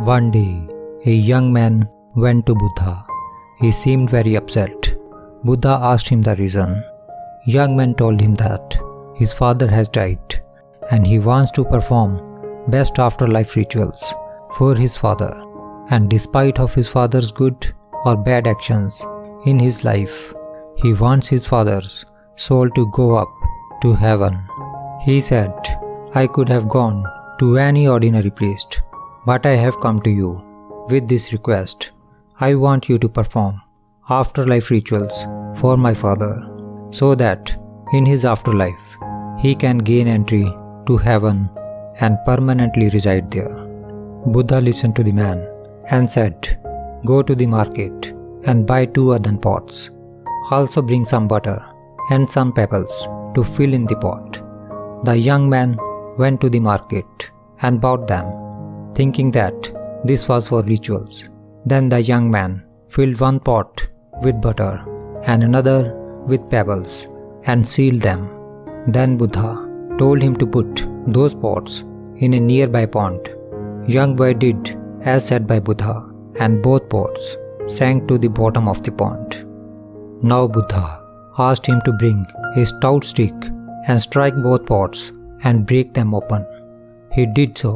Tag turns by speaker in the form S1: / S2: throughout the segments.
S1: One day, a young man went to Buddha. He seemed very upset. Buddha asked him the reason. Young man told him that his father has died and he wants to perform best afterlife rituals for his father. And despite of his father's good or bad actions in his life, he wants his father's soul to go up to heaven. He said, "I could have gone to any ordinary priest, but I have come to you with this request. I want you to perform afterlife rituals for my father, so that in his afterlife he can gain entry to heaven and permanently reside there." Buddha listened to the man and said, "Go to the market and buy 2 earthen pots. Also bring some butter and some pebbles to fill in the pot." The young man went to the market and bought them, thinking that this was for rituals. Then the young man filled 1 pot with butter and another with pebbles and sealed them. Then Buddha told him to put those pots in a nearby pond. Young boy did as said by Buddha, and both pots sank to the bottom of the pond. Now Buddha asked him to bring a stout stick and strike both pots and break them open. He did so,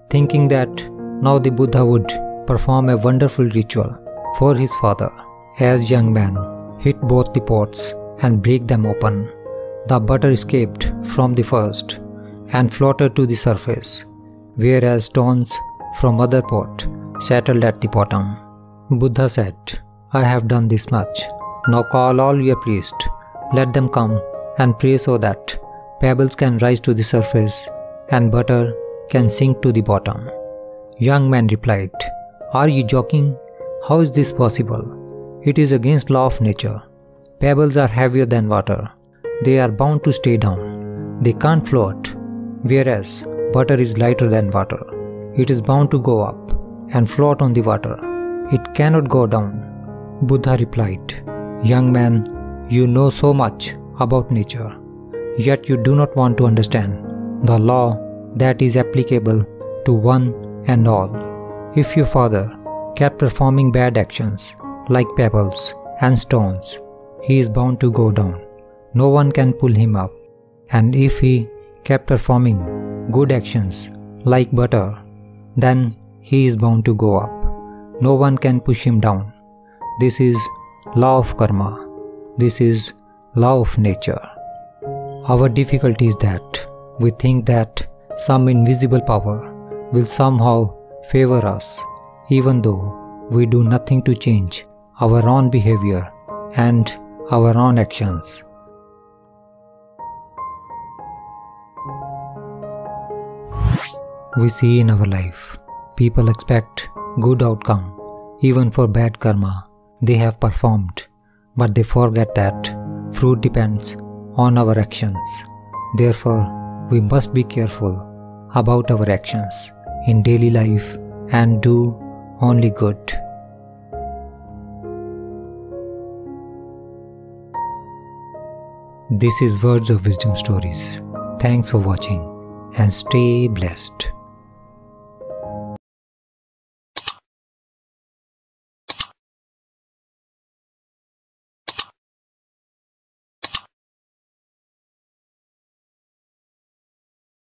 S1: thinking that now the Buddha would perform a wonderful ritual for his father. As young man hit both the pots and break them open, the butter escaped from the first and floated to the surface, whereas stones from other pot settled at the bottom. Buddha said, "I have done this much. Now call all your priests. Let them come and pray so that pebbles can rise to the surface and butter can sink to the bottom." Young man replied, "Are you joking? How is this possible? It is against law of nature. Pebbles are heavier than water. They are bound to stay down. They can't float, whereas butter is lighter than water. It is bound to go up and float on the water. It cannot go down." Buddha replied, "Young man, you know so much about nature, yet you do not want to understand the law that is applicable to one and all. If your father kept performing bad actions like pebbles and stones, he is bound to go down. No one can pull him up. And if he kept performing good actions like butter, then he is bound to go up. No one can push him down. This is law of karma. This is law of nature." Our difficulty is that we think that some invisible power will somehow favor us, even though we do nothing to change our own behavior and our own actions. We see in our life, people expect good outcome even for bad karma they have performed, but they forget that fruit depends on our actions. Therefore, we must be careful about our actions in daily life and do only good. This is Words of Wisdom Stories. Thanks for watching and stay blessed.